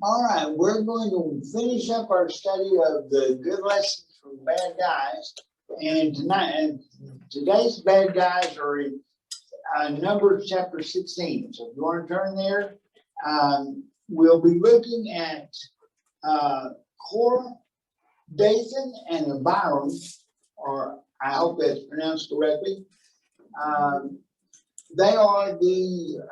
All right, we're going to finish up our study of the good lessons from bad guys. And today's bad guys are in Numbers chapter 16. So if you want to turn there, we'll be looking at Korah, Dathan, and Abiram, or I hope that's pronounced correctly. They are the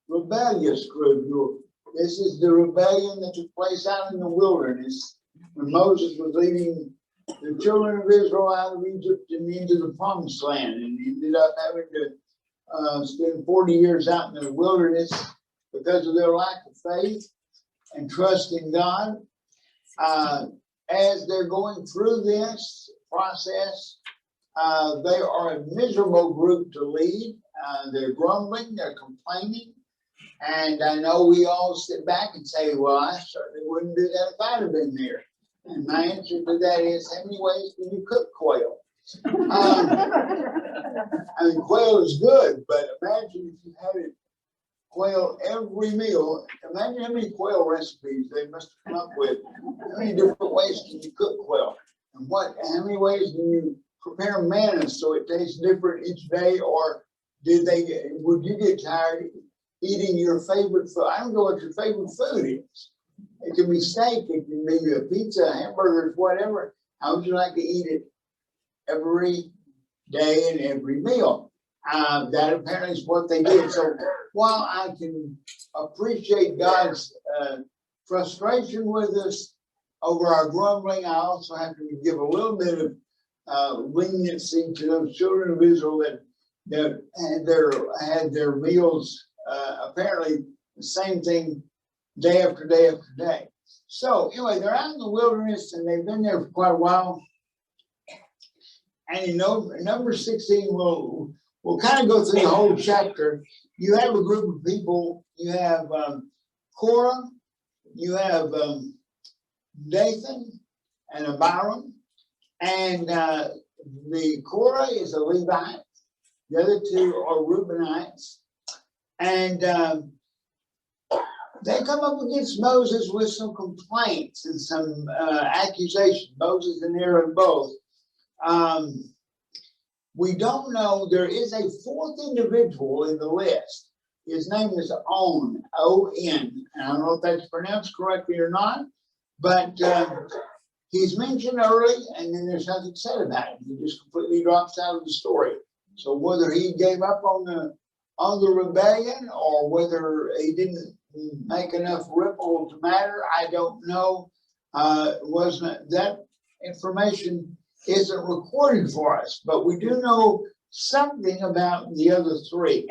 rebellious group. This is the rebellion that took place out in the wilderness when Moses was leading the children of Israel out of Egypt and into the promised land, and ended up having to spend 40 years out in the wilderness because of their lack of faith and trust in God. As they're going through this process, they are a miserable group to lead. They're grumbling, they're complaining. And I know we all sit back and say, well, I certainly wouldn't do that if I'd have been there. And my answer to that is, how many ways can you cook quail? I mean, quail is good, but imagine if you had it quail every meal. Imagine how many quail recipes they must have come up with. How many different ways can you cook quail? And how many ways do you prepare manna so it tastes different each day? Or would you get tired eating your favorite food? I don't know what your favorite food is. It can be steak, it can be a pizza, hamburgers, whatever. How would you like to eat it every day and every meal? That apparently is what they did. So while I can appreciate God's frustration with us over our grumbling, I also have to give a little bit of leniency to those children of Israel that had their meals apparently the same thing day after day after day. So anyway, they're out in the wilderness and they've been there for quite a while. And number 16, we'll kind of go through the whole chapter. You have a group of people. You have Korah, you have Dathan and Abiram, and the Korah is a Levite. The other two are Reubenites. And they come up against Moses with some complaints and some accusations. Moses and Aaron both. We don't know. There is a fourth individual in the list. His name is On, O-N. I don't know if that's pronounced correctly or not, but he's mentioned early, and then there's nothing said about him. He just completely drops out of the story. So whether he gave up on the rebellion or whether he didn't make enough ripple to matter, I don't know. That information isn't recorded for us, but we do know something about the other three.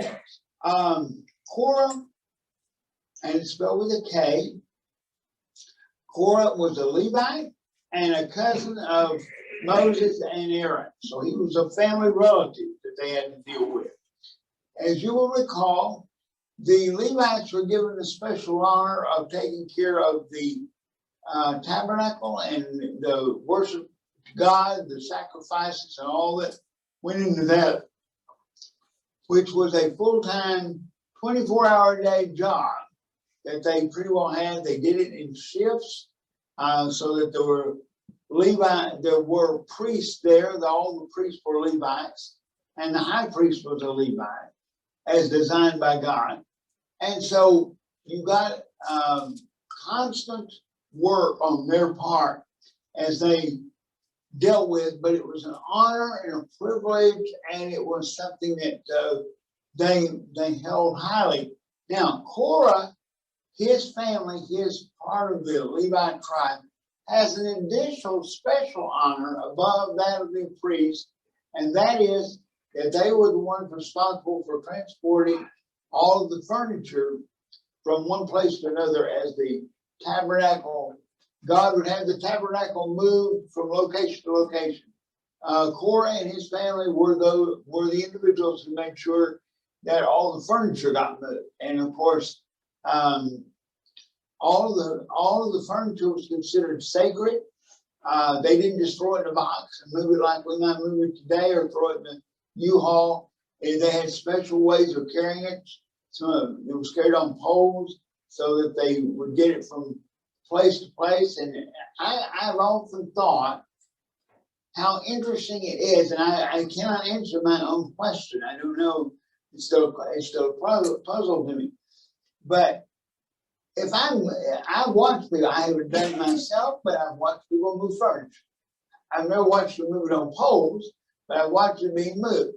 Korah, and it's spelled with a K. Korah was a Levite and a cousin of Moses and Aaron. So he was a family relative that they had to deal with. As you will recall, the Levites were given the special honor of taking care of the tabernacle and the worship to God, the sacrifices and all that went into that, which was a full-time 24-hour-a-day job that they pretty well had. They did it in shifts so that there were priests there. All the priests were Levites, and the high priest was a Levite, as designed by God. And so you got constant work on their part as they dealt with, but it was an honor and a privilege, and it was something that they held highly. Now, Korah, his family, his part of the Levite tribe, has an additional special honor above that of the priest, and that is that they were the ones responsible for transporting all of the furniture from one place to another as the tabernacle. God would have the tabernacle moved from location to location. Korah and his family were the individuals who made sure that all the furniture got moved. And of course, all of the furniture was considered sacred. They didn't just throw it in a box and move it like we might move it today, or throw it in a U-Haul. And they had special ways of carrying it. Some of it was carried on poles. so that they would get it from place to place. And I've often thought how interesting it is, and I cannot answer my own question. I don't know. It's still a puzzle to me. But if I've watched people, I haven't done it myself, but I've watched people move furniture. I've never watched them move it on poles, but I've watched it being moved.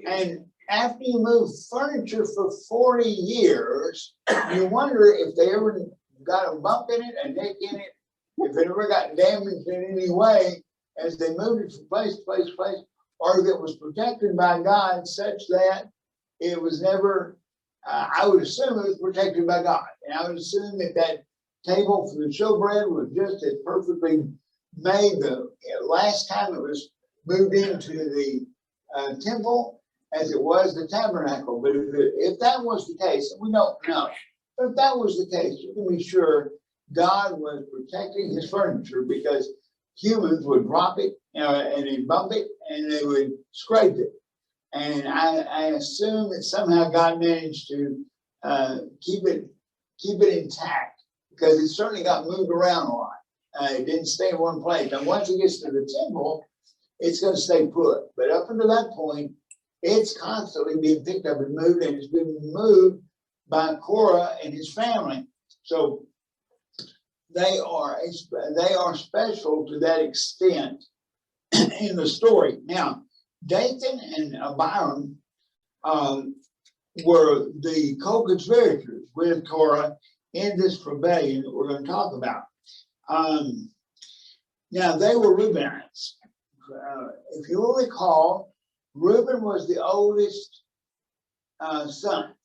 And after you move furniture for 40 years, you wonder if they ever got a bump in it, a nick in it, if it ever got damaged in any way as they moved it from place to place to place, or if it was protected by God such that it was never, I would assume it was protected by God. And I would assume that that table for the showbread was just as perfectly made the last time it was moved into the temple as it was the tabernacle. But if that was the case, and we don't know, but if that was the case, you can be sure God was protecting his furniture, because humans would drop it, and they'd bump it, and they would scrape it. And I assume that somehow God managed to keep it intact, because it certainly got moved around a lot. It didn't stay in one place. And once it gets to the temple, it's going to stay put. But up until that point, it's constantly being picked up and moved, and it's been moved by Korah and his family. So they are special to that extent in the story. Now, Dathan and Abiram were the co-conspirators with Korah in this rebellion that we're going to talk about. Now, they were Reubenites. If you will recall, Reuben was the oldest son,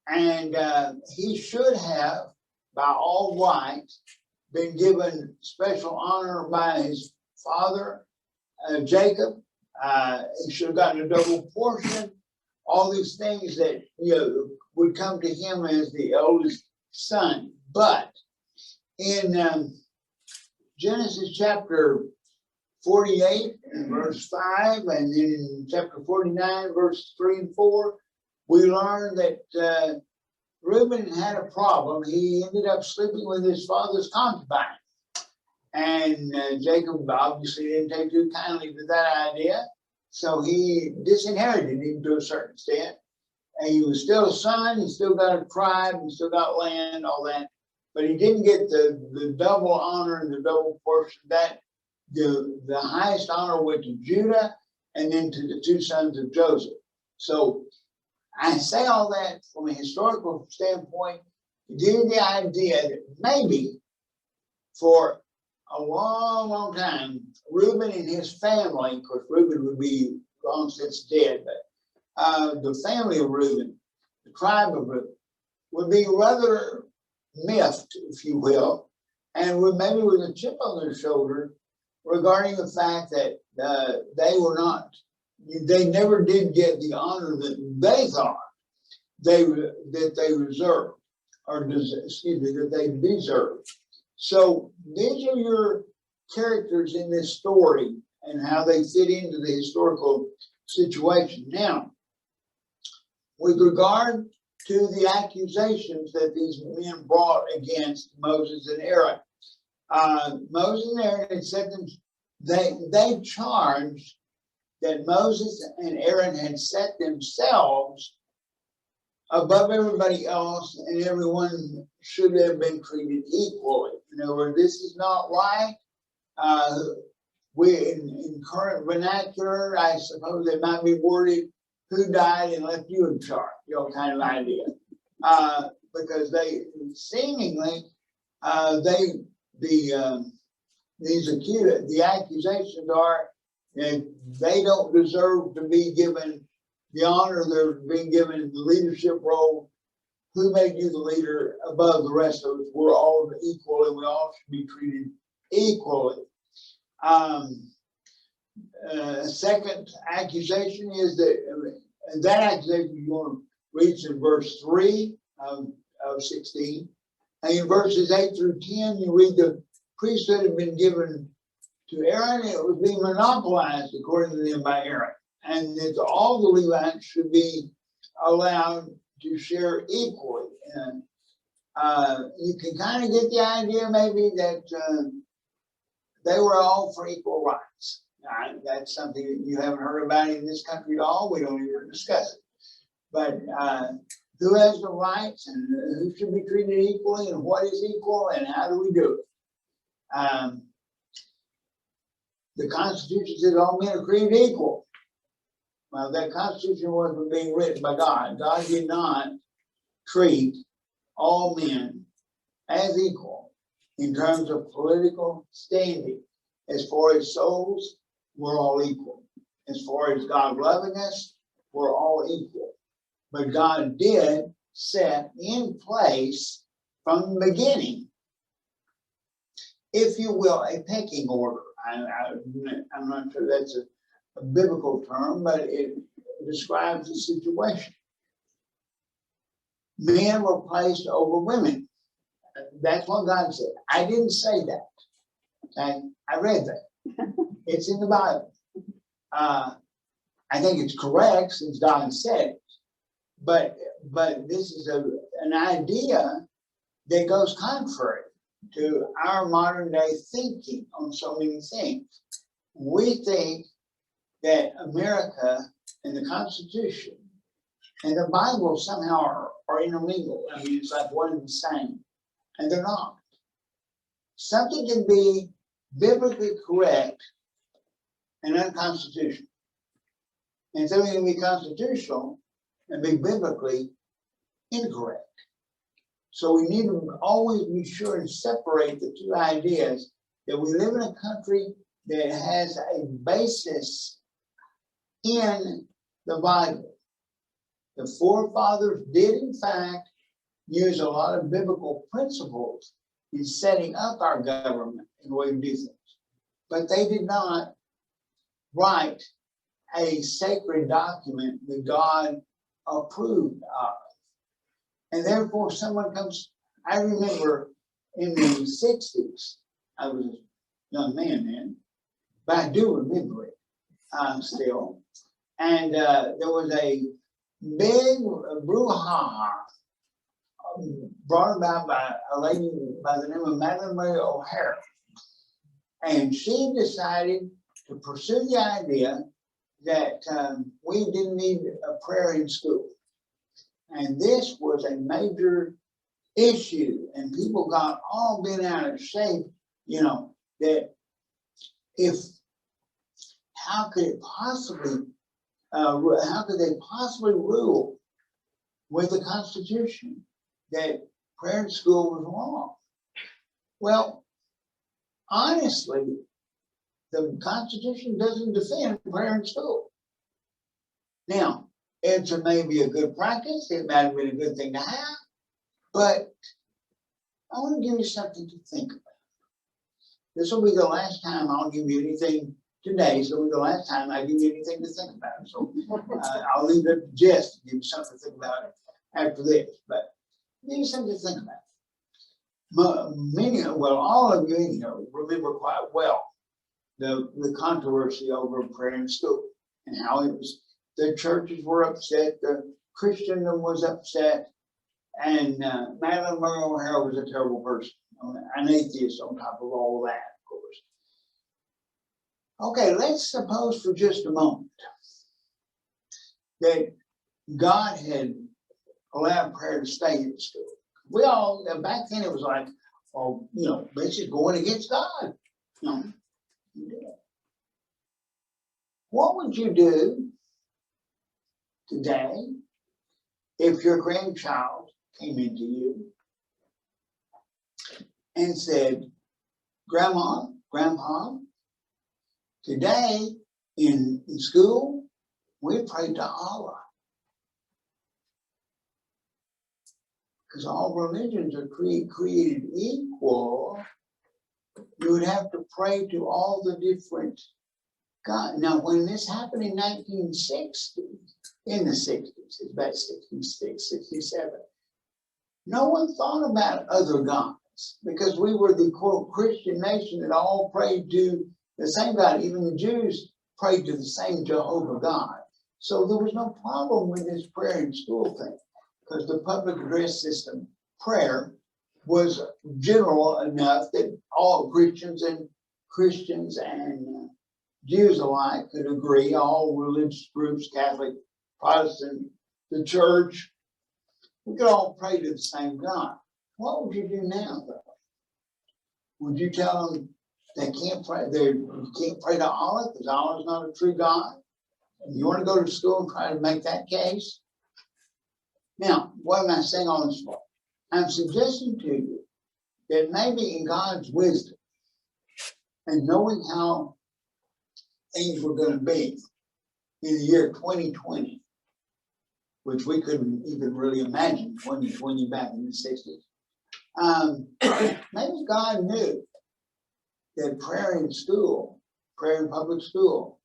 and he should have, by all rights, been given special honor by his father, Jacob. He should have gotten a double portion. All these things that would come to him as the eldest son. But in Genesis chapter 48 and verse 5, and then in chapter 49, verse 3 and 4, we learn that Reuben had a problem. He ended up sleeping with his father's concubine. And Jacob obviously didn't take too kindly to that idea. So he disinherited him to a certain extent. And he was still a son, he still got a tribe, he still got land, all that. But he didn't get the double honor and the double portion. That the highest honor went to Judah and then to the two sons of Joseph. So I say all that from a historical standpoint to give you the idea that maybe for a long, long time, Reuben and his family, of course, Reuben would be long since dead, but the family of Reuben, the tribe of Reuben, would be rather miffed, if you will, and would maybe with a chip on their shoulder regarding the fact that they never did get the honor that they thought that they reserved, or that they deserved. So these are your characters in this story and how they fit into the historical situation. Now, with regard to the accusations that these men brought against Moses and Aaron, Moses and Aaron had said them, they charged that Moses and Aaron had set themselves above everybody else, and everyone should have been treated equally. In other words, this is not right. In current vernacular, I suppose they might be worded, who died and left you in charge, kind of idea. Because they seemingly, the accusations are that they don't deserve to be given the honor they're being given in the leadership role. Who made you the leader above the rest of us? We're all equal, and we all should be treated equally. Second accusation is that accusation you want to reach in verse 3 of 16. And in verses 8 through 10, you read the priesthood had been given to Aaron, and it was being monopolized, according to them, by Aaron. And that all the Levites should be allowed to share equally. And you can kind of get the idea maybe that they were all for equal rights. That's something that you haven't heard about in this country at all. We don't even discuss it. But who has the rights and who should be treated equally and what is equal and how do we do it? The Constitution says all men are created equal. Well, that Constitution wasn't being written by God. God did not treat all men as equal in terms of political standing. As far as souls, we're all equal. As far as God loving us, we're all equal. But God did set in place from the beginning, if you will, a pecking order. I'm not sure that's a biblical term, but it describes the situation. Men were placed over women. That's what God said. I didn't say that. Okay? I read that. It's in the Bible. I think it's correct since God said it. But this is an idea that goes contrary to our modern day thinking on so many things. We think that America and the Constitution and the Bible somehow are intermingled. I mean, it's like one and the same, and they're not. Something can be biblically correct and unconstitutional, and something can be constitutional and be biblically incorrect. So we need to always be sure and separate the two ideas, that we live in a country that has a basis in the Bible. The forefathers did, in fact, use a lot of biblical principles in setting up our government and the way we do things. But they did not write a sacred document that God approved of. And therefore, someone comes, I remember in the 60s, I was a young man then, but I do remember it still. And there was a big brouhaha brought about by a lady by the name of Madeleine Mary O'Hara. And she decided to pursue the idea that we didn't need a prayer in school. And this was a major issue, and people got all bent out of shape, you know, that how could they possibly rule with the Constitution that prayer in school was wrong? Well, honestly, the Constitution doesn't defend prayer in school. Now, it's maybe a good practice. It might have been a good thing to have. But I want to give you something to think about. This will be the last time I'll give you anything today. So it'll be the last time I give you anything to think about. So I'll leave it to Jess to give you something to think about after this. But give you something to think about. All of you remember quite well the controversy over prayer in school and how it was. The churches were upset, the Christendom was upset, and Madeleine Mary O'Hara was a terrible person, an atheist on top of all that, of course. Okay, let's suppose for just a moment that God had allowed prayer to stay in school. We all, back then it was like, well, this is going against God. What would you do today if your grandchild came into you and said, Grandma, Grandpa, today in school, we prayed to Allah. Because all religions are created equal. You would have to pray to all the different God. Now, when this happened in 1960, in the 60s, it's about 66, 67, no one thought about other gods because we were the quote Christian nation that all prayed to the same God. Even the Jews prayed to the same Jehovah God. So there was no problem with this prayer in school thing. because the public address system prayer was general enough that all Christians and Jews alike could agree, all religious groups, Catholic, Protestant, the church, we could all pray to the same God. What would you do now, though? Would you tell them they can't pray, you can't pray to Allah because Allah is not a true God? And you want to go to school and try to make that case? Now, what am I saying on this part? I'm suggesting to you that maybe in God's wisdom and knowing how things were going to be in the year 2020, which we couldn't even really imagine 2020 back in the 60s, maybe God knew that prayer in public school,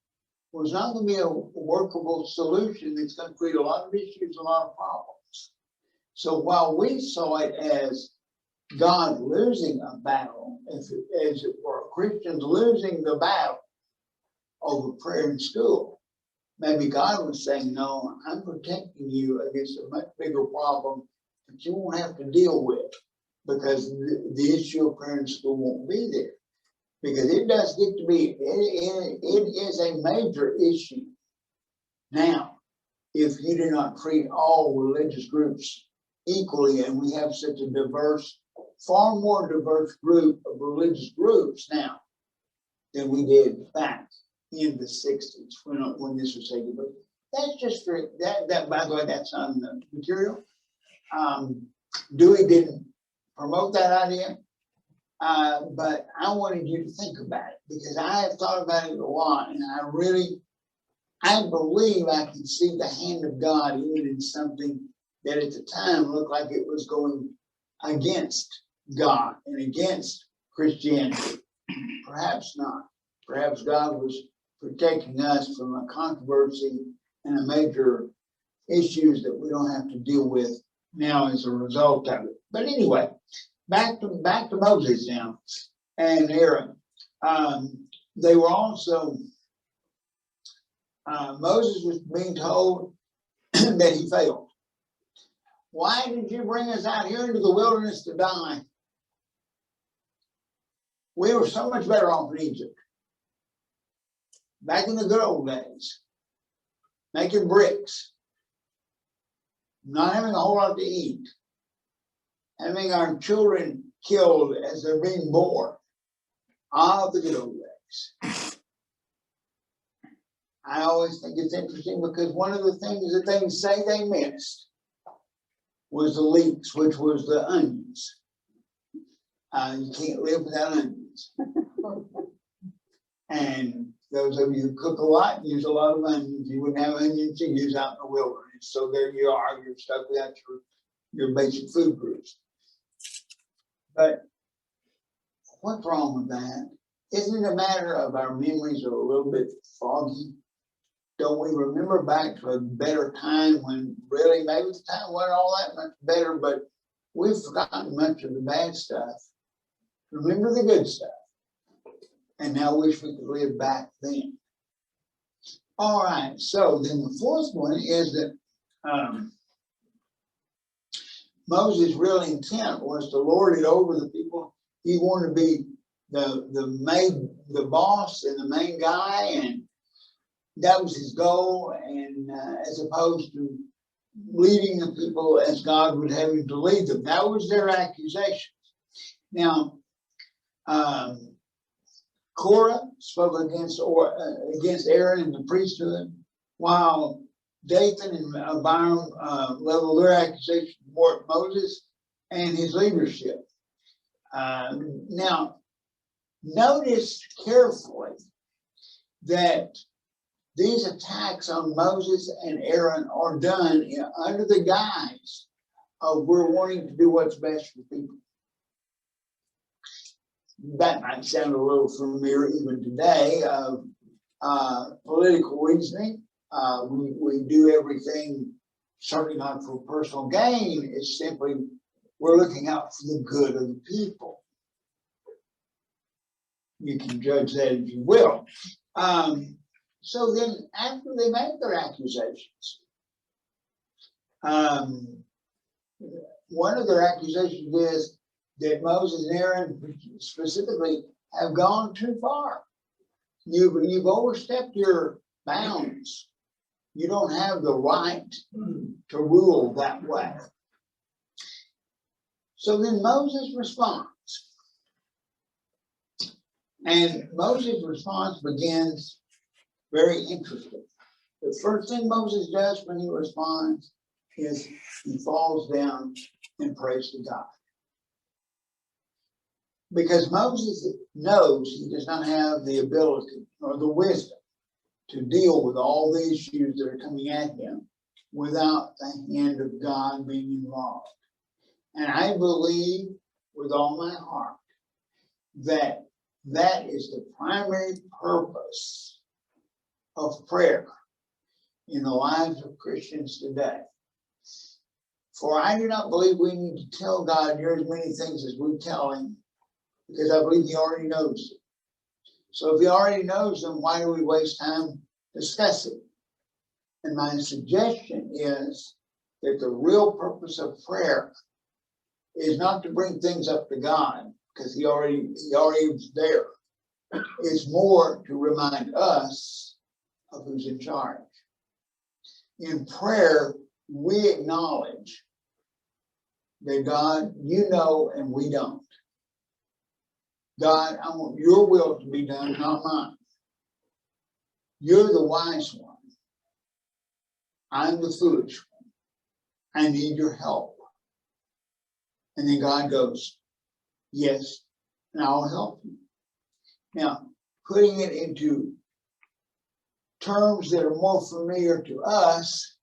was not going to be a workable solution that's going to create a lot of issues, a lot of problems. So while we saw it as God losing a battle, as it were, Christians losing the battle over prayer in school, maybe God was saying, no, I'm protecting you against a much bigger problem that you won't have to deal with, because the issue of prayer in school won't be there. Because it does get to be, it is a major issue now if you do not treat all religious groups equally, and we have such a diverse, far more diverse group of religious groups now than we did back in the 60s when this was taken. But that's just for that. By the way, that's on the material. Dewey didn't promote that idea. But I wanted you to think about it, because I have thought about it a lot, and I believe I can see the hand of God even in something that at the time looked like it was going against God and against Christianity. Perhaps not. Perhaps God was protecting us from a controversy and a major issues that we don't have to deal with now as a result of it. But anyway, back to Moses now and Aaron. They were also, Moses was being told that he failed. Why did you bring us out here into the wilderness to die? We were so much better off in Egypt. Back in the good old days, making bricks, not having a whole lot to eat, having our children killed as they're being born. All the good old days. I always think it's interesting because one of the things that they say they missed was the leeks, which was the onions. You can't live without onions. And those of you who cook a lot, use a lot of onions. You wouldn't have onions to use out in the wilderness. So there you are, you're stuck without your basic food groups. But what's wrong with that? Isn't it a matter of our memories are a little bit foggy? Don't we remember back to a better time when really maybe the time wasn't all that much better, but we've forgotten much of the bad stuff. Remember the good stuff. And now wish we could live back then. All right, so then the fourth one is that Moses' real intent was to lord it over the people. He wanted to be the boss and the main guy, and that was his goal. And as opposed to leading the people as God would have him to lead them, that was their accusation. Now, Korah spoke against Aaron and the priesthood, while Dathan and Abiram leveled their accusation toward Moses and his leadership. Now, notice carefully that these attacks on Moses and Aaron are done under the guise of we're wanting to do what's best for people. That might sound a little familiar even today of political reasoning. We do everything certainly not for personal gain. It's simply we're looking out for the good of the people. You can judge that as you will. So then after they make their accusations, one of their accusations is that Moses and Aaron specifically have gone too far. You've overstepped your bounds. You don't have the right to rule that way. So then Moses responds. And Moses' response begins very interesting. The first thing Moses does when he responds is he falls down and prays to God. Because Moses knows he does not have the ability or the wisdom to deal with all the issues that are coming at him without the hand of God being involved. And I believe with all my heart that that is the primary purpose of prayer in the lives of Christians today. For I do not believe we need to tell God near as many things as we tell him, because I believe he already knows them. So if he already knows them, why do we waste time discussing? And my suggestion is that the real purpose of prayer is not to bring things up to God, because he already is there. It's more to remind us of who's in charge. In prayer, we acknowledge that God, you know, and we don't. God, I want your will to be done, not mine. You're the wise one. I'm the foolish one. I need your help. And then God goes, yes, and I'll help you. Now, putting it into terms that are more familiar to us,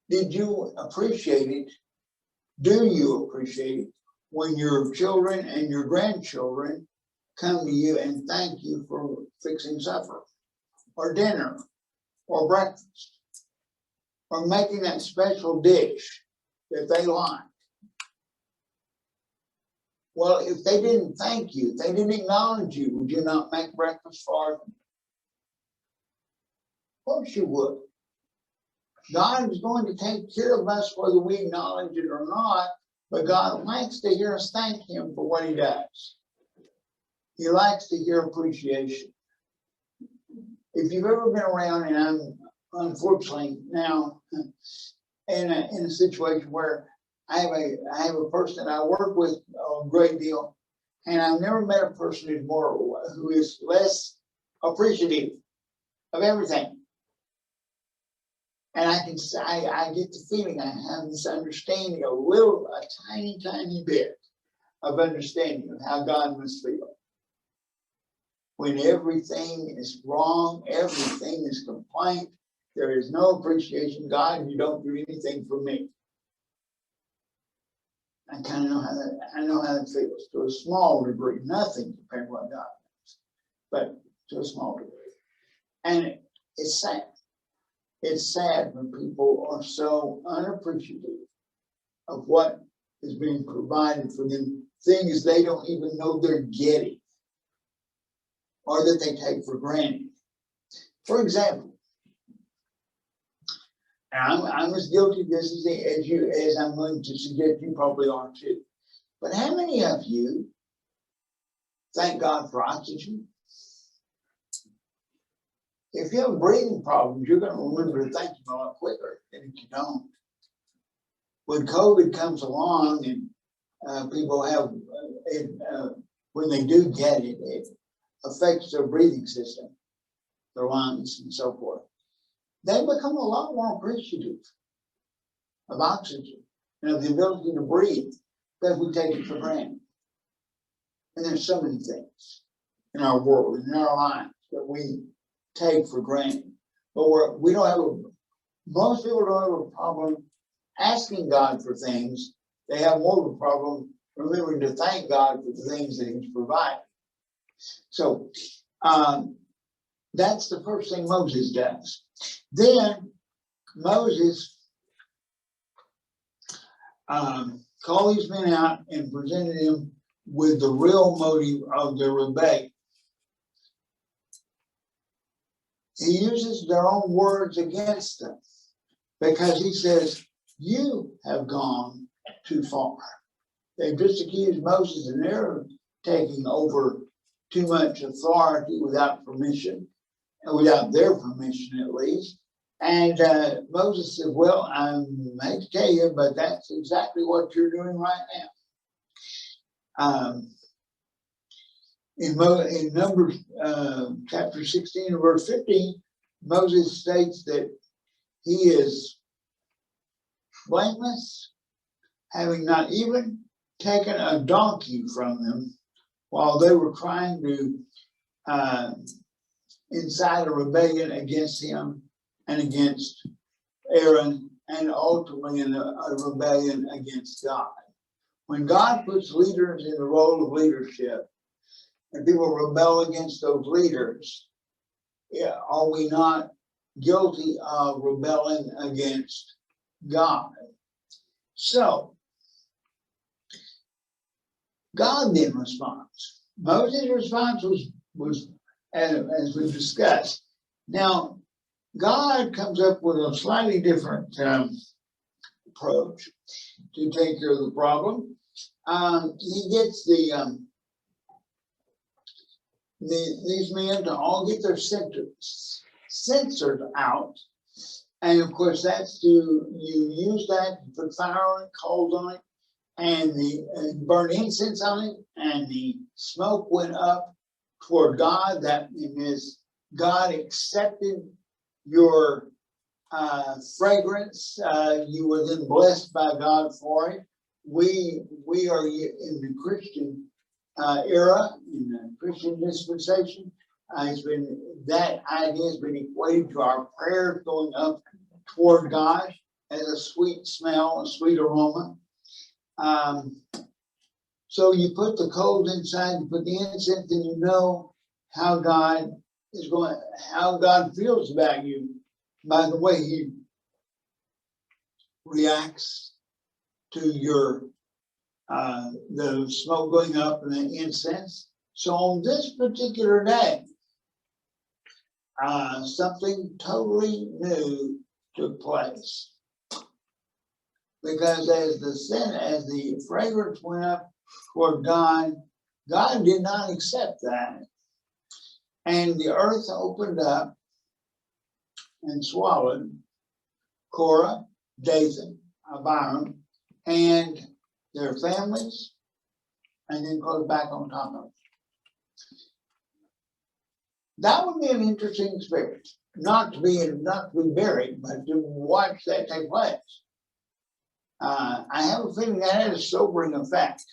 did you appreciate it? Do you appreciate it when your children and your grandchildren come to you and thank you for fixing supper or dinner or breakfast or making that special dish that they like? Well, if they didn't thank you, if they didn't acknowledge you, would you not make breakfast for them? Of course you would. God is going to take care of us whether we acknowledge it or not, but God likes to hear us thank him for what he does. He likes to hear appreciation. If you've ever been around, and I'm unfortunately now in a situation where I have a person I work with a great deal, and I've never met a person who is less appreciative of everything. And I get the feeling I have this understanding, a tiny, tiny bit of understanding of how God must feel. When everything is wrong, everything is complaint, there is no appreciation. God, you don't do anything for me. I kind of know how that feels to a small degree. Nothing compared to what God does, but to a small degree. And it's sad. It's sad when people are so unappreciative of what is being provided for them, things they don't even know they're getting or that they take for granted. For example, and I'm as guilty of this as I'm going to suggest you probably are too. But how many of you thank God for oxygen? If you have breathing problems, you're going to remember to thank him a lot quicker than if you don't. When COVID comes along and people have it, when they do get it, it affects their breathing system, their lungs and so forth. They become a lot more appreciative of oxygen and of the ability to breathe because we take it for granted. And there's so many things in our world, in our lives that we take for granted. But most people don't have a problem asking God for things. They have more of a problem remembering to thank God for the things that he's provided. So that's the first thing Moses does. Then Moses called these men out and presented them with the real motive of their rebellion. He uses their own words against them. because he says, you have gone too far. They've just accused Moses and Aaron taking over too much authority without permission, without their permission at least. And Moses said, well, I hate to tell you, but that's exactly what you're doing right now. In Numbers chapter 16 and verse 15, Moses states that he is blameless, having not even taken a donkey from them while they were trying to incite a rebellion against him and against Aaron, and ultimately in a rebellion against God. When God puts leaders in the role of leadership and people rebel against those leaders, are we not guilty of rebelling against God? So, God then responds. Moses' response was as we discussed. Now, God comes up with a slightly different approach to take care of the problem. He gets these men to all get their censers out, and of course that's you use that to put fire on it, coals on it, and burn incense on it, and the smoke went up toward God. That is, God accepted your fragrance. You were then blessed by God for it. We are in the Christian era, in the Christian dispensation. That idea has been equated to our prayers going up toward God as a sweet smell, a sweet aroma. So you put the coals inside, you put the incense, and you know how God feels about you by the way he reacts to your the smoke going up and the incense. So on this particular day, something totally new took place, because as the fragrance went up toward God, God did not accept that, and the earth opened up and swallowed Korah, Dathan, Abiram, and their families, and then closed back on top of it. That would be an interesting experience, not to be buried, but to watch that take place. I have a feeling that had a sobering effect.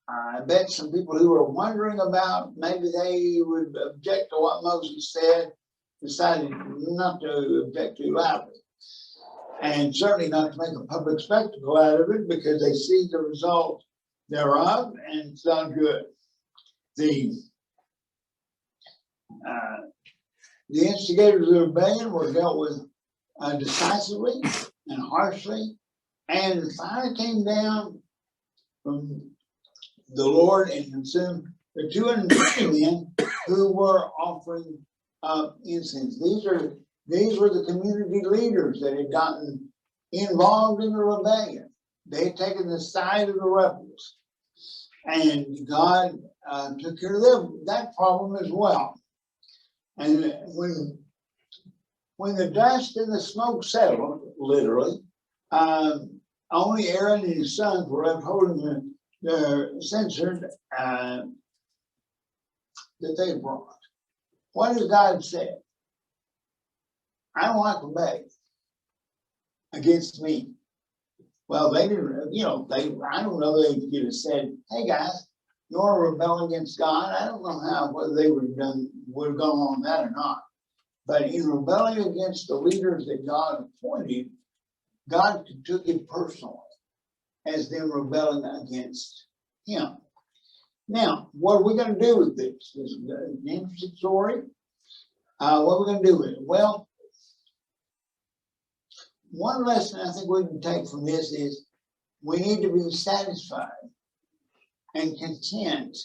I bet some people who were wondering about maybe they would object to what Moses said decided not to object too loudly, and certainly not to make a public spectacle out of it, because they see the result thereof, and it's not good. The instigators of the rebellion were dealt with decisively and harshly, and the fire came down from the Lord and consumed the 250 men who were offering up incense. These were the community leaders that had gotten involved in the rebellion. They had taken the side of the rebels, and God took care of that problem as well. And when the dust and the smoke settled, literally, only Aaron and his sons were left holding the censer that they brought. What has God said? I don't like to beg against me. Well, they didn't, I don't know, they could have said, hey guys, you want to rebel against God? I don't know whether they would have gone on that or not. But in rebelling against the leaders that God appointed, God took it personally as them rebelling against him. Now, what are we going to do with this? This is an interesting story. What are we going to do with it? Well, one lesson I think we can take from this is we need to be satisfied and content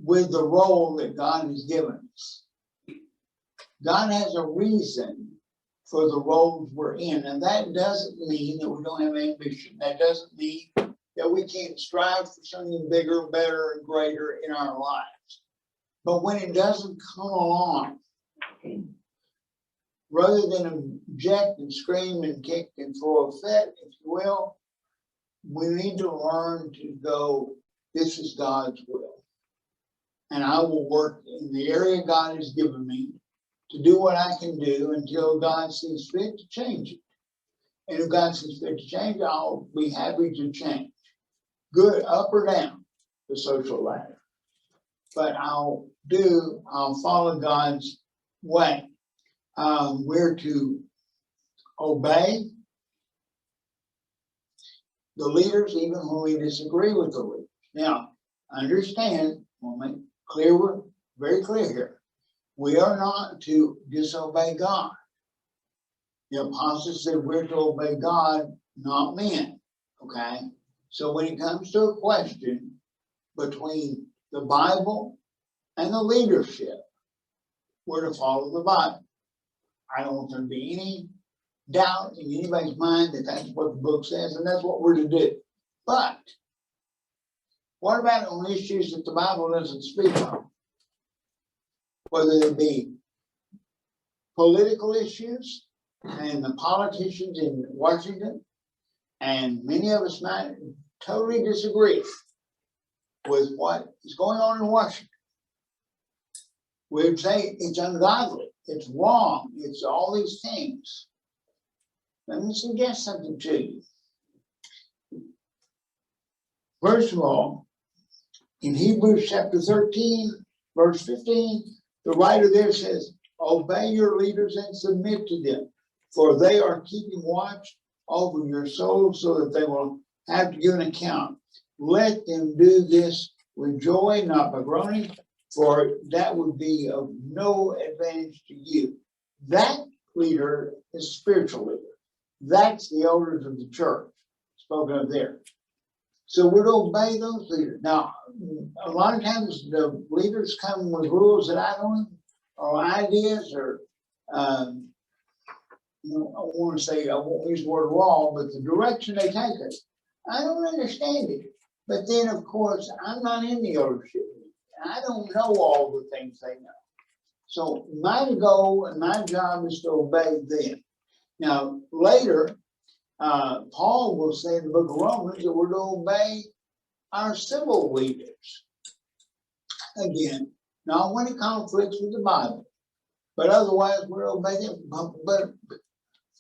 with the role that God has given us. God has a reason for the roles we're in. And that doesn't mean that we don't have ambition. That doesn't mean that we can't strive for something bigger, better, and greater in our lives. But when it doesn't come along, rather than object and scream and kick and throw a fit, if you will, we need to learn to go, this is God's will. And I will work in the area God has given me to do what I can do until God sees fit to change it. And if God sees fit to change, I'll be happy to change. Good, up or down the social ladder. But I'll follow God's way. We're to obey the leaders even when we disagree with the leaders. Now, understand, we'll make clear, we're very clear here. We are not to disobey God. The apostles said we're to obey God, not men. Okay? So when it comes to a question between the Bible and the leadership, we're to follow the Bible. I don't want there to be any doubt in anybody's mind that that's what the book says, and that's what we're to do. But what about on issues that the Bible doesn't speak on? Whether they be political issues, and the politicians in Washington, and many of us might totally disagree with what is going on in Washington. We'd say it's ungodly, it's wrong, it's all these things. Let me suggest something to you. First of all, in Hebrews chapter 13, verse 15, the writer there says, obey your leaders and submit to them, for they are keeping watch over your souls so that they will have to give an account. Let them do this with joy, not by groaning, for that would be of no advantage to you. That leader is a spiritual leader. That's the elders of the church spoken of there. So we're to obey those leaders. Now, a lot of times the leaders come with rules that I don't, or ideas, or I want to say, I won't use the word law, but the direction they take us, I don't understand it. But then, of course, I'm not in the eldership. I don't know all the things they know. So my goal and my job is to obey them. Now, later, Paul will say in the book of Romans that we're to obey our civil leaders. Again, not when it conflicts with the Bible, but otherwise we're to obey them.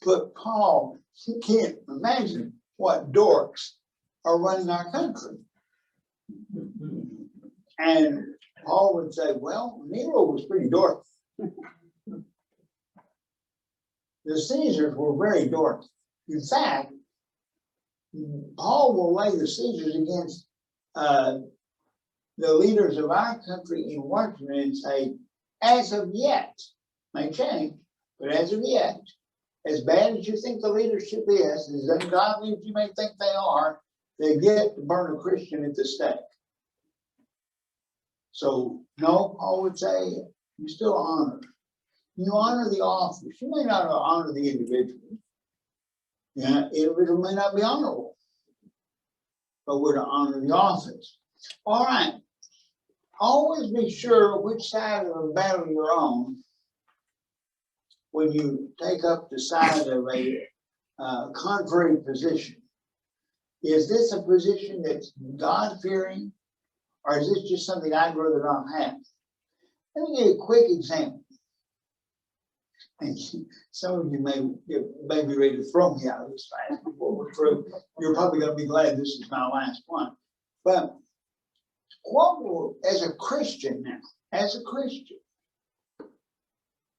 But Paul, you can't imagine what dorks are running our country. And Paul would say, well, Nero was pretty dorky. The Caesars were very dorky. In fact, Paul will lay the Caesars against the leaders of our country in Washington and say, as of yet, may change, but as of yet, as bad as you think the leadership is, as ungodly as you may think they are, they've yet to burn a Christian at the stake. So, no, Paul would say, you still honor. You honor the office. You may not honor the individual. Yeah, individual may not be honorable, but we're to honor the office. All right. Always be sure which side of the battle you're on when you take up the side of a contrary position. Is this a position that's God-fearing, or is this just something I'd rather not have? Let me give you a quick example. And some of you may be ready to throw me out of this fast before we're through. You're probably going to be glad this is my last one. But as a Christian now,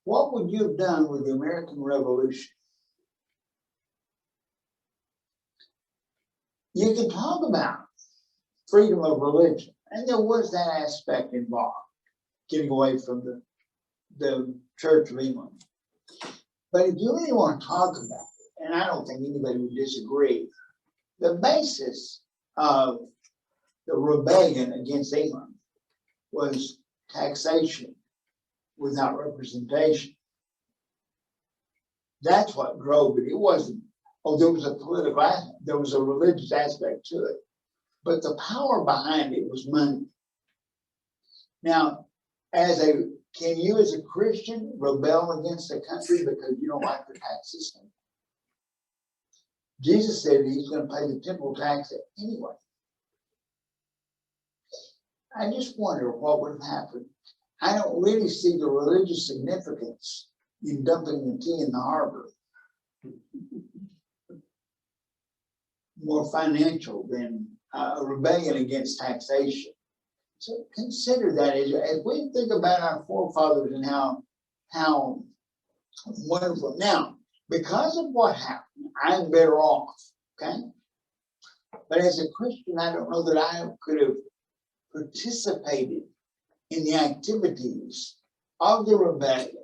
what would you have done with the American Revolution? You can talk about freedom of religion, and there was that aspect involved, getting away from the Church of England. But if you really want to talk about it, and I don't think anybody would disagree, the basis of the rebellion against England was taxation without representation. That's what drove it. It wasn't, oh, there was a political aspect, there was a religious aspect to it. But the power behind it was money. Now, can you as a Christian rebel against a country because you don't like the tax system? Jesus said he's going to pay the temple tax anyway. I just wonder what would have happened. I don't really see the religious significance in dumping the tea in the harbor. More financial than a rebellion against taxation. So consider that as we think about our forefathers and how wonderful. Now, because of what happened, I'm better off, okay? But as a Christian, I don't know that I could have participated in the activities of the rebellion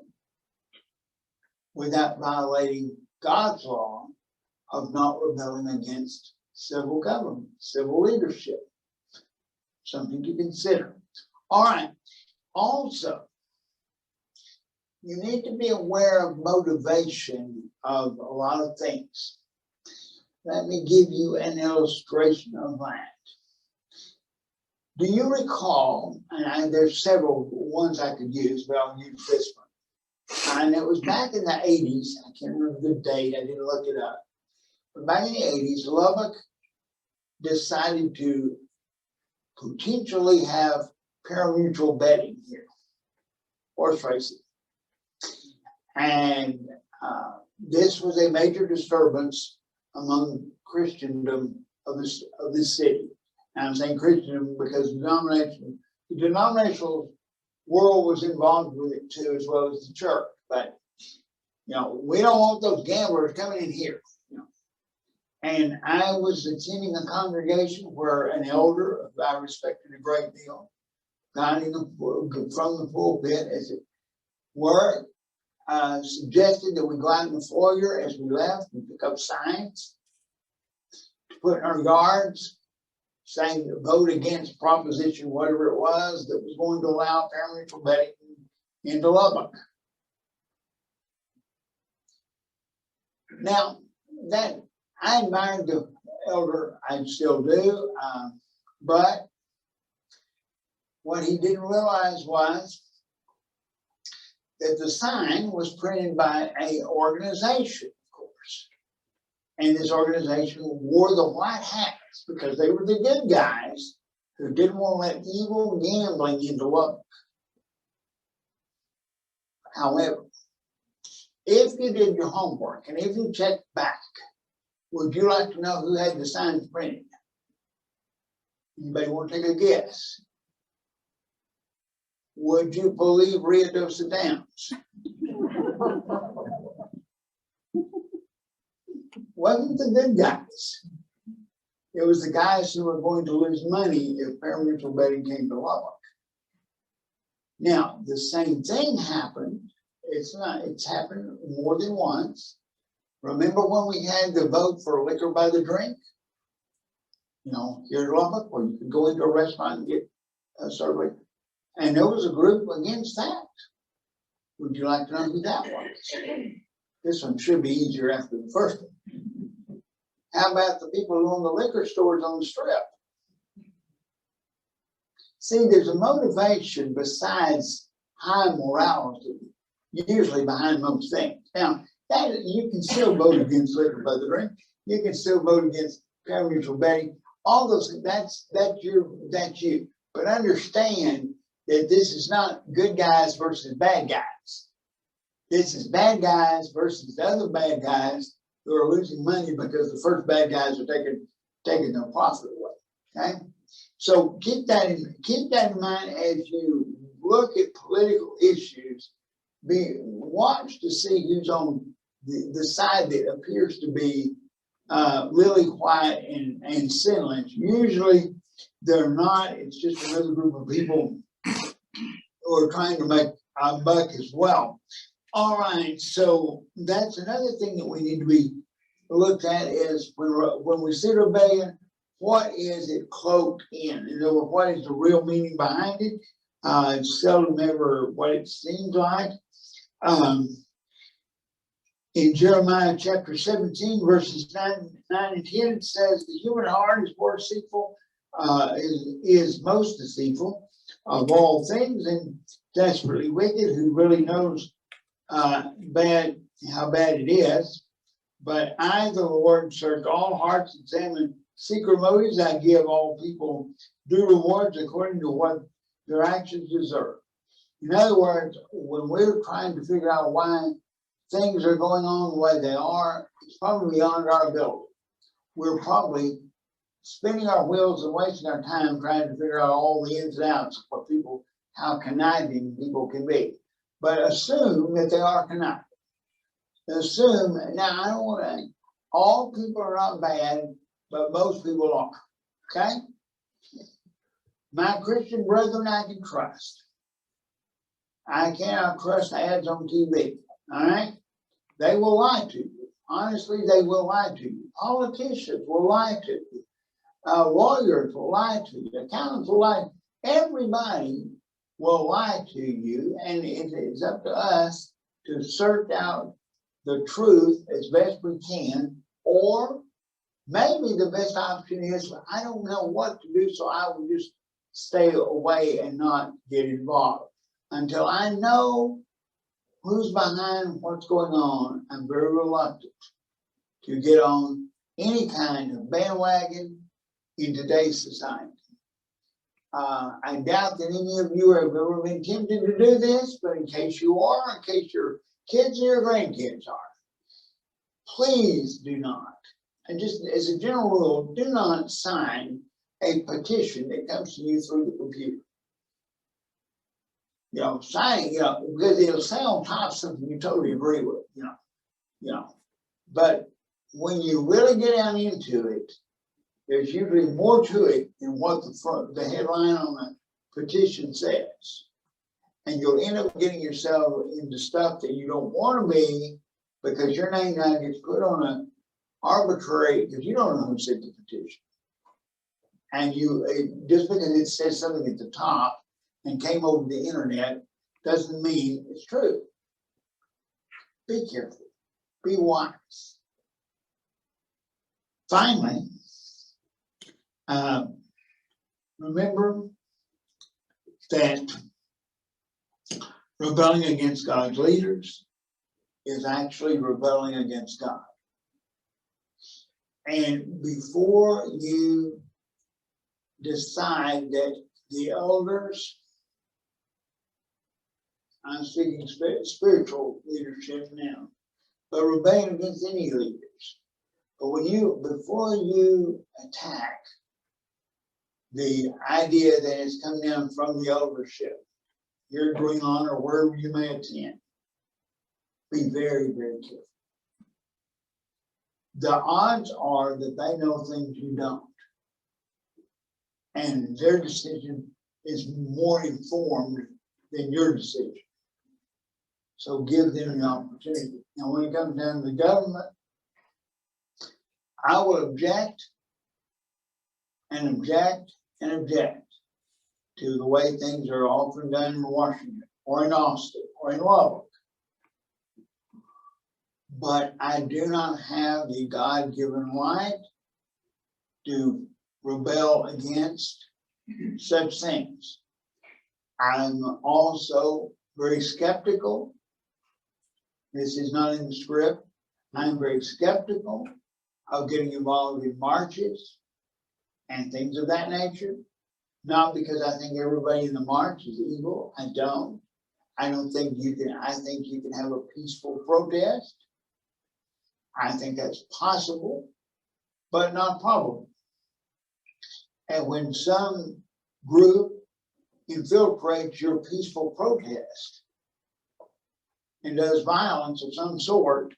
without violating God's law of not rebelling against civil government, civil leadership. Something to consider. All right. Also, you need to be aware of motivation of a lot of things. Let me give you an illustration of that. Do you recall, and there's several ones I could use, but I'll use this one. And it was back in the 80s. I can't remember the date. I didn't look it up. But back in the 80s, Lubbock decided to potentially have parimutuel betting here, horse racing. And this was a major disturbance among Christendom of this city. And I'm saying Christendom because the denominational world was involved with it too, as well as the church. But, we don't want those gamblers coming in here. And I was attending a congregation where an elder I respected a great deal, guiding from the pulpit, as it were, suggested that we go out in the foyer as we left and pick up signs to put in our yards, saying to vote against proposition, whatever it was, that was going to allow parimutuel betting into Lubbock. Now, that I admired the elder, I still do, but what he didn't realize was that the sign was printed by an organization, of course. And this organization wore the white hats because they were the good guys who didn't want to let evil gambling into Lubbock. However, if you did your homework and if you checked back, would you like to know who had the signs printed? Anybody want to take a guess? Would you believe Rio dos Downs? Wasn't the good guys. It was the guys who were going to lose money if parimutuel betting came to Lubbock. Now, the same thing happened. It's happened more than once. Remember when we had the vote for liquor by the drink? Here in Lubbock, where you could go into a restaurant and get a survey. And there was a group against that. Would you like to know who that was? This one should be easier after the first one. How about the people who own the liquor stores on the strip? See, there's a motivation besides high morality, usually behind most things. Now, you can still vote against liquor by the drink. You can still vote against parimutuel betting. All those things, that's you. But understand that this is not good guys versus bad guys. This is bad guys versus the other bad guys who are losing money because the first bad guys are taking their profit away. Okay, so keep that in mind as you look at political issues. Watch to see who's on the side that appears to be lily white and sinless. Usually they're not. It's just another group of people who are trying to make a buck as well. All right, so that's another thing that we need to be looked at is when we see rebellion, what is it cloaked in? In other words, what is the real meaning behind it? It's seldom ever what it seems like. In Jeremiah chapter 17, verses 9 and 10, it says, the human heart is more deceitful, is most deceitful of all things and desperately wicked. Who really knows how bad it is? But I, the Lord, search all hearts, examine secret motives. I give all people due rewards according to what their actions deserve. In other words, when we're trying to figure out why things are going on the way they are, it's probably beyond our ability. We're probably spinning our wheels and wasting our time trying to figure out all the ins and outs of what people, how conniving people can be. But assume that they are conniving. Assume, now I don't want to, all people are not bad, but most people are. Okay? My Christian brethren I can trust. I cannot trust ads on TV. All right? They will lie to you. Honestly, they will lie to you. Politicians will lie to you. Lawyers will lie to you. Accountants will lie. Everybody will lie to you, and it is up to us to search out the truth as best we can, or maybe the best option is, I don't know what to do, so I will just stay away and not get involved. Until I know who's behind what's going on, I'm very reluctant to get on any kind of bandwagon in today's society. I doubt that any of you have ever been tempted to do this, but in case you are, in case your kids or your grandkids are, please do not, and just as a general rule, do not sign a petition that comes to you through the computer. Sign, because it'll say on top something you totally agree with, But when you really get down into it, there's usually more to it than what the headline on the petition says. And you'll end up getting yourself into stuff that you don't want to be, because your name now gets put on an arbitrary, because you don't know who sent the petition. And just because it says something at the top and came over the internet doesn't mean it's true. Be careful. Be wise. Finally, remember that rebelling against God's leaders is actually rebelling against God. And before you decide that the elders, I'm speaking spiritual leadership now, but rebelling against any leaders. But before you attack the idea that it's coming down from the eldership, here going on or wherever you may attend, be very, very careful. The odds are that they know things you don't. And their decision is more informed than your decision. So give them an opportunity. Now, when it comes down to the government, I will object and object and object to the way things are often done in Washington or in Austin or in Lubbock. But I do not have the God-given right to rebel against such things. I'm also very skeptical. This is not in the script. I'm very skeptical of getting involved in marches and things of that nature. Not because I think everybody in the march is evil. I don't. I think you can have a peaceful protest. I think that's possible, but not probable. And when some group infiltrates your peaceful protest and does violence of some sort,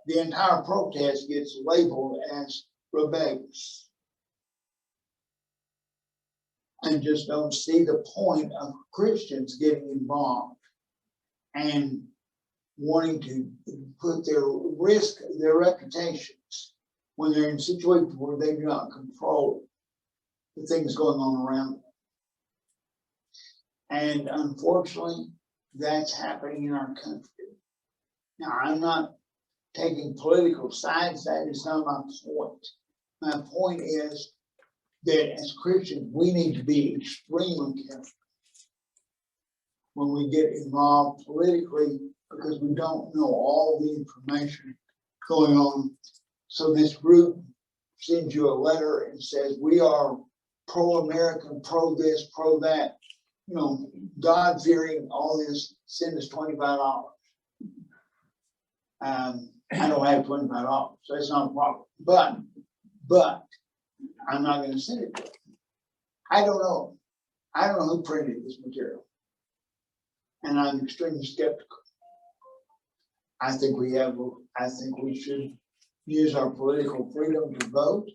the entire protest gets labeled as rebellious. I just don't see the point of Christians getting involved and wanting to risk their reputations when they're in situations where they do not control the things going on around them. And unfortunately, that's happening in our country. Now, I'm not taking political sides. That is not my point. My point is that as Christians, we need to be extremely careful when we get involved politically, because we don't know all the information going on. So this group sends you a letter and says, we are pro-American, pro-this, pro-that, you know, God-fearing, all this, send us $25. I don't have $25, so that's not a problem. But I'm not going to send it to them. I don't know. I don't know who printed this material. And I'm extremely skeptical. I think we should use our political freedom to vote.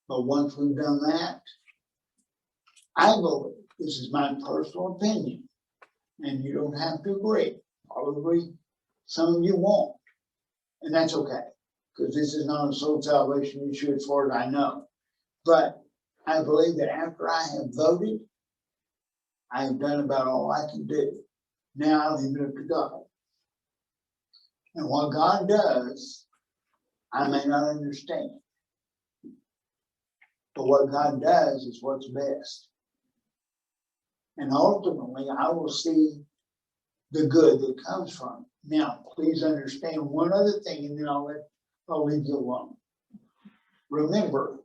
But once we've done that, I believe, this is my personal opinion, and you don't have to agree. Probably some of you won't, and that's okay, because this is not a soul salvation issue as far as I know. But I believe that after I have voted, I have done about all I can do. Now I leave it up to God. And what God does, I may not understand. But what God does is what's best. And ultimately, I will see the good that comes from it. Now, please understand one other thing, and then I'll leave you alone. Remember,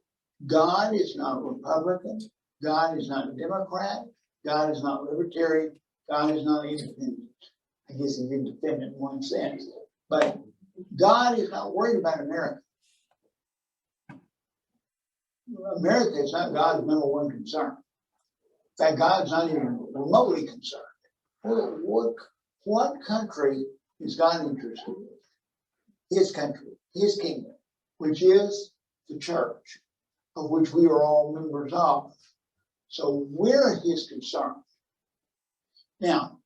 God is not a Republican. God is not a Democrat. God is not libertarian. God is not independent. I guess he's independent in one sense. But God is not worried about America. America is not God's number one concern. In fact, God's not even remotely concerned. What country is God interested in? His country, his kingdom, which is the church, of which we are all members of. So we're his concern. Now,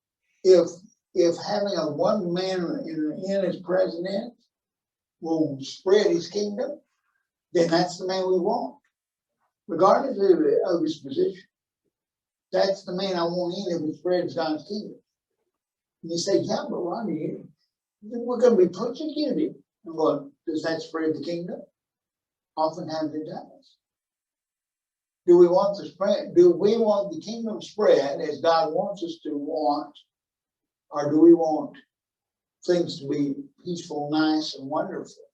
if having a one man in as president will spread his kingdom, then that's the man we want, regardless of his position. That's the man I want in if he spreads God's kingdom. And you say, yeah, but Ronnie, we're going to be persecuted. I'm going, does that spread the kingdom? Oftentimes it does. Do we want the kingdom spread as God wants us to want, or do we want things to be peaceful, nice, and wonderful?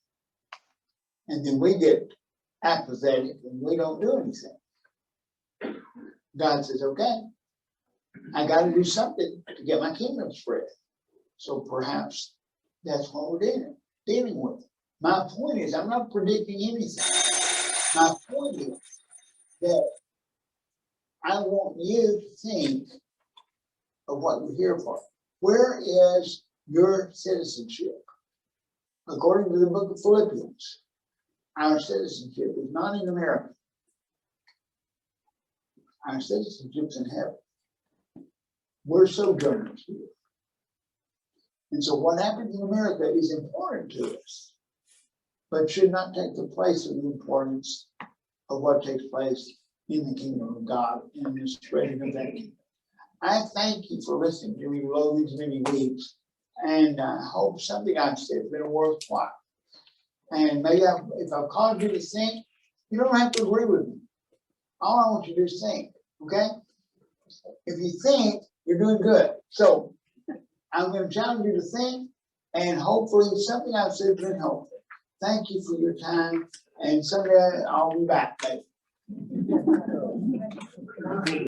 And then we get apathetic and we don't do anything. God says, okay, I got to do something to get my kingdom spread. So perhaps that's what we're dealing with. My point is, I'm not predicting anything. My point is that I want you to think of what you're here for. Where is your citizenship? According to the book of Philippians, our citizenship is not in America. Our citizenship's in heaven. We're sojourners here. And so what happens in America is important to us, but should not take the place of the importance of what takes place in the kingdom of God and the spreading of that kingdom. I thank you for listening to me below these many weeks, and I hope something I've said has been worthwhile. And maybe if I've caused you to think, you don't have to agree with me. All I want you to do is think, okay? If you think, you're doing good. So I'm going to challenge you to think, and hopefully something I've said has been helpful. Thank you for your time, and someday I'll be back.